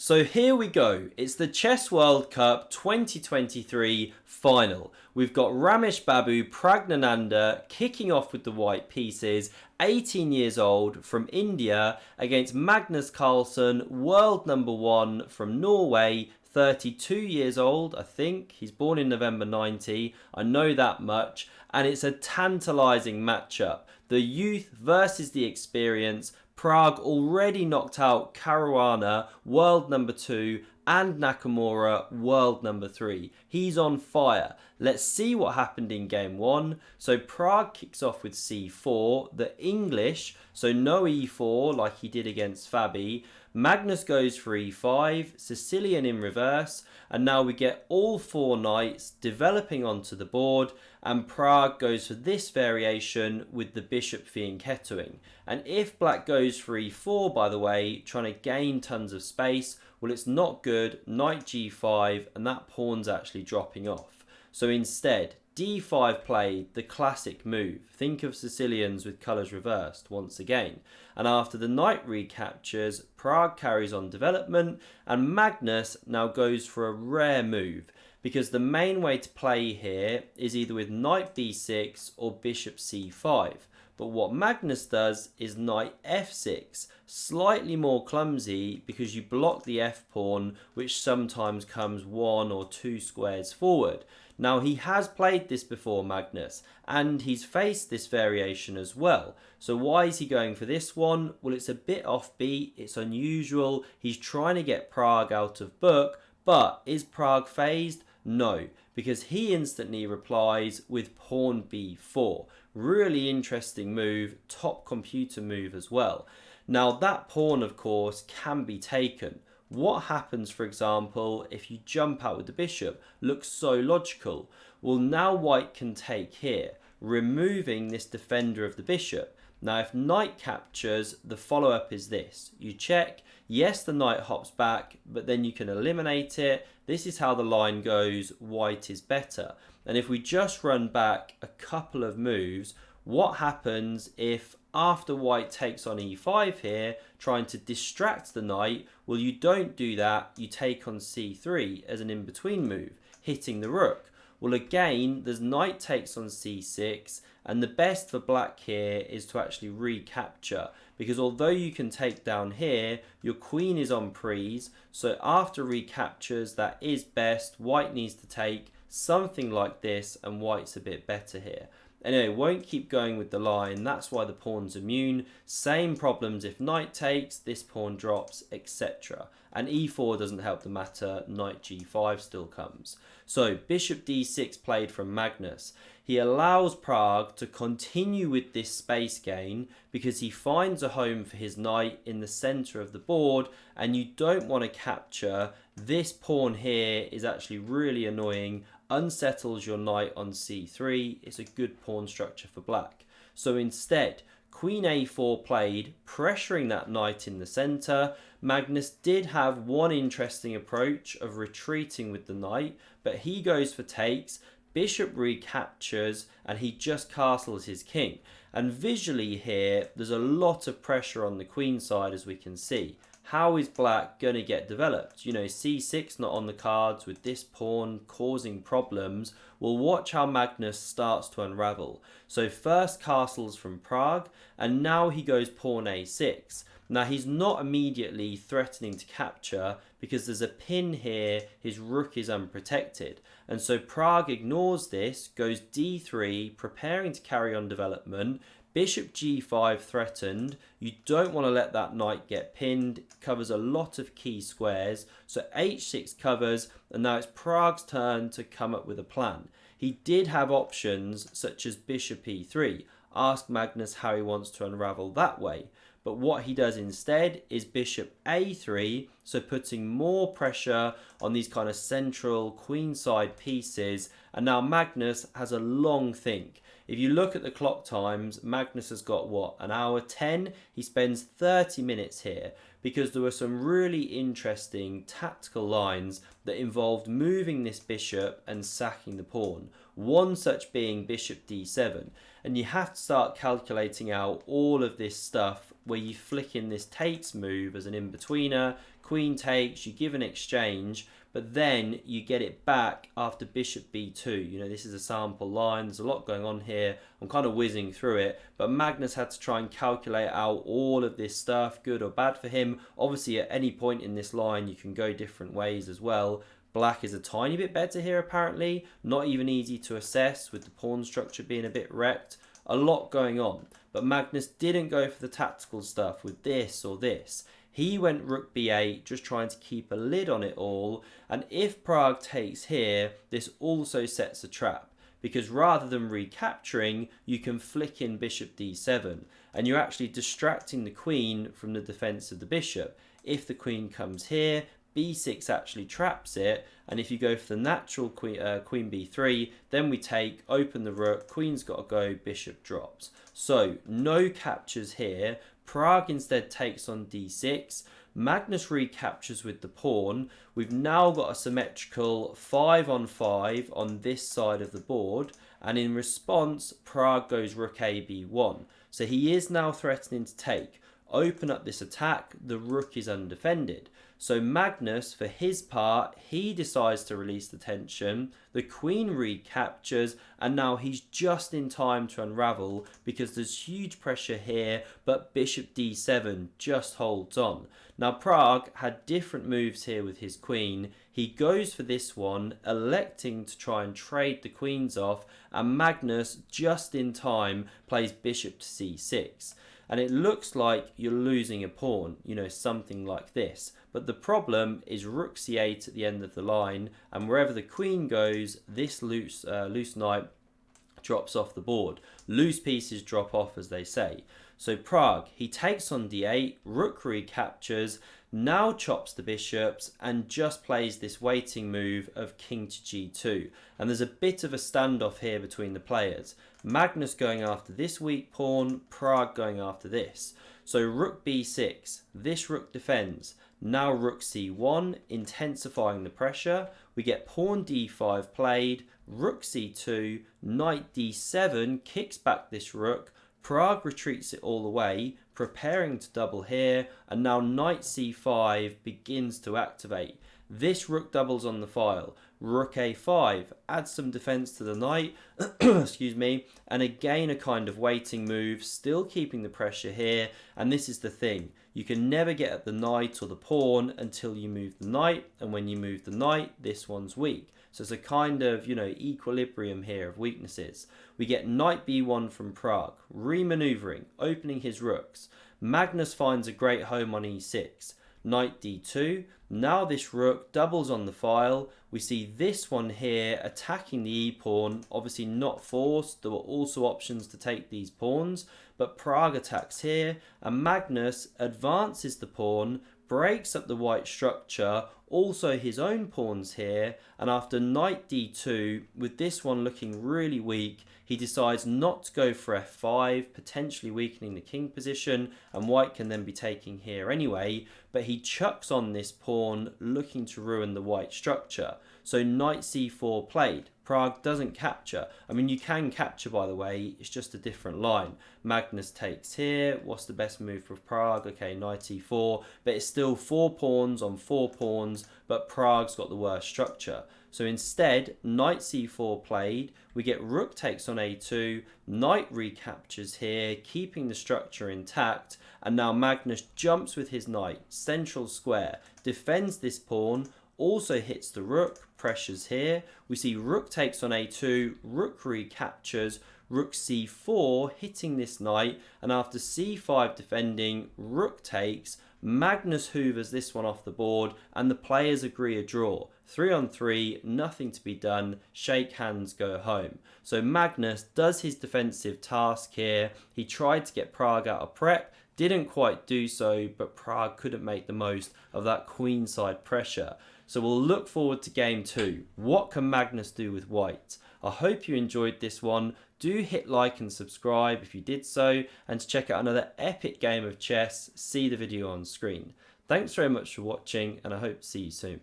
So here we go. It's the Chess World Cup 2023 final. We've got Ramesh Babu Praggnanandhaa kicking off with the white pieces, 18 years old from India, against Magnus Carlsen, world number one from Norway, 32 years old, I think. He's born in November 90. I know that much. And it's a tantalising matchup. The youth versus the experience. Pragg already knocked out Caruana, world number 2, and Nakamura, world number 3. He's on fire. Let's see what happened in game 1. So Pragg kicks off with c4, the English, so no e4 like he did against Fabi. Magnus goes for e5, Sicilian in reverse, and now we get all 4 knights developing onto the board, and Pragg goes for this variation with the bishop fianchettoing. And if black goes for e4, by the way, trying to gain tons of space, well, it's not good. Knight g5, and that pawn's actually dropping off. So instead, d5 played, the classic move. Think of Sicilians with colours reversed once again. And after the knight recaptures, Pragg carries on development, and Magnus now goes for a rare move, because the main way to play here is either with knight b6 or bishop c5. But what Magnus does is knight f6, slightly more clumsy because you block the f-pawn, which sometimes comes 1 or 2 squares forward. Now, he has played this before, Magnus, and he's faced this variation as well. So why is he going for this one? Well, it's a bit offbeat, it's unusual, he's trying to get Pragg out of book, but is Pragg phased? No, because he instantly replies with pawn b4. Really interesting move, top computer move as well. Now that pawn, of course, can be taken. What happens, for example, if you jump out with the bishop? Looks so logical. Well, now white can take here, removing this defender of the bishop. Now, if knight captures, the follow-up is this. You check, yes, the knight hops back, but then you can eliminate it. This is how the line goes, white is better. And if we just run back a couple of moves, what happens if after white takes on e5 here, trying to distract the knight? Well, you don't do that, you take on c3 as an in-between move, hitting the rook. Well, again, there's knight takes on c6, and the best for black here is to actually recapture, because although you can take down here, your queen is on prise, so after recaptures, that is best. White needs to take something like this, and white's a bit better here. Anyway, won't keep going with the line, that's why the pawn's immune. Same problems if knight takes, this pawn drops, etc. And e4 doesn't help the matter, knight g5 still comes. So bishop d6 played from Magnus. He allows Pragg to continue with this space gain because he finds a home for his knight in the center of the board, and you don't want to capture. This pawn here is actually really annoying, unsettles your knight on c3. It's a good pawn structure for black. So instead, queen a4 played, pressuring that knight in the center. Magnus did have one interesting approach of retreating with the knight, but he goes for takes, bishop recaptures, and he just castles his king. And visually here, there's a lot of pressure on the queen side, as we can see. How is black going to get developed? You know, c6 not on the cards with this pawn causing problems. Well, watch how Magnus starts to unravel. So first castles from Pragg, and now he goes pawn a6. Now he's not immediately threatening to capture because there's a pin here, his rook is unprotected. And so Pragg ignores this, goes d3, preparing to carry on development. Bishop g5 threatened. You don't want to let that knight get pinned. It covers a lot of key squares. So h6 covers, and now it's Pragg's turn to come up with a plan. He did have options such as bishop e3. Ask Magnus how he wants to unravel that way. But what he does instead is bishop a3, so putting more pressure on these kind of central queenside pieces. And now Magnus has a long think. If you look at the clock times, Magnus has got, what, an hour 10? He spends 30 minutes here because there were some really interesting tactical lines that involved moving this bishop and sacking the pawn. One such being bishop d7. and you have to start calculating out all of this stuff where you flick in this takes move as an in-betweener, queen takes, you give an exchange, but then you get it back after bishop b2. You know, this is a sample line, there's a lot going on here, I'm kind of whizzing through it, but Magnus had to try and calculate out all of this stuff, good or bad for him. Obviously at any point in this line you can go different ways as well. Black is a tiny bit better here apparently, not even easy to assess with the pawn structure being a bit wrecked. A lot going on, but Magnus didn't go for the tactical stuff with this or this. He went rook b8, just trying to keep a lid on it all, and if Pragg takes here, this also sets a trap, because rather than recapturing, you can flick in bishop d7, and you're actually distracting the queen from the defense of the bishop. If the queen comes here, b6 actually traps it, and if you go for the natural queen b3, then we take, open the rook, queen's got to go, bishop drops. So no captures here. Pragg instead takes on d6. Magnus recaptures with the pawn. We've now got a symmetrical 5-on-5 on this side of the board, and in response Pragg goes rook a b1. So he is now threatening to take. Open up this attack, the rook is undefended. So Magnus, for his part, he decides to release the tension, the queen recaptures, and now he's just in time to unravel because there's huge pressure here, but bishop d7 just holds on. Now Pragg had different moves here with his queen. He goes for this one, electing to try and trade the queens off, and Magnus, just in time, plays bishop to c6. And it looks like you're losing a pawn, you know, something like this. But the problem is rook c8 at the end of the line, and wherever the queen goes, this loose knight drops off the board. Loose pieces drop off, as they say. So Pragg, he takes on d8, rook recaptures, now chops the bishops, and just plays this waiting move of king to g2. And there's a bit of a standoff here between the players. Magnus going after this weak pawn, Pragg going after this. So rook b6, this rook defends. Now rook c1, intensifying the pressure. We get pawn d5 played, rook c2, knight d7 kicks back this rook. Pragg retreats it all the way, preparing to double here, and now knight c5 begins to activate. This rook doubles on the file. Rook a5 adds some defense to the knight, excuse me, and again a kind of waiting move, still keeping the pressure here. And this is the thing, you can never get at the knight or the pawn until you move the knight, and when you move the knight, this one's weak. So it's a kind of, you know, equilibrium here of weaknesses. We get knight b1 from Pragg, re-maneuvering, opening his rooks. Magnus finds a great home on e6. Knight d2, now this rook doubles on the file. We see this one here attacking the e-pawn, obviously not forced, there were also options to take these pawns, but Pragg attacks here, and Magnus advances the pawn, breaks up the white structure, also his own pawns here, and after knight d2, with this one looking really weak, he decides not to go for f5, potentially weakening the king position, and white can then be taking here anyway, but he chucks on this pawn, looking to ruin the white structure. So knight c4 played. Pragg doesn't capture. I mean, you can capture, by the way, it's just a different line. Magnus takes here. What's the best move for Pragg? Okay, knight e4, but it's still 4 pawns on 4 pawns, but Pragg's got the worst structure. So instead, knight c4 played, we get rook takes on a2, knight recaptures here, keeping the structure intact, and now Magnus jumps with his knight, central square, defends this pawn, also hits the rook, pressures here. We see rook takes on a2, rook recaptures, rook c4 hitting this knight, and after c5 defending, rook takes, Magnus hoovers this one off the board, and the players agree a draw. 3 on 3, nothing to be done, shake hands, go home. So Magnus does his defensive task here. He tried to get Pragg out of prep, didn't quite do so, but Pragg couldn't make the most of that queenside pressure. So we'll look forward to game 2. What can Magnus do with white? I hope you enjoyed this one. Do hit like and subscribe if you did so, and to check out another epic game of chess, see the video on screen. Thanks very much for watching, and I hope to see you soon.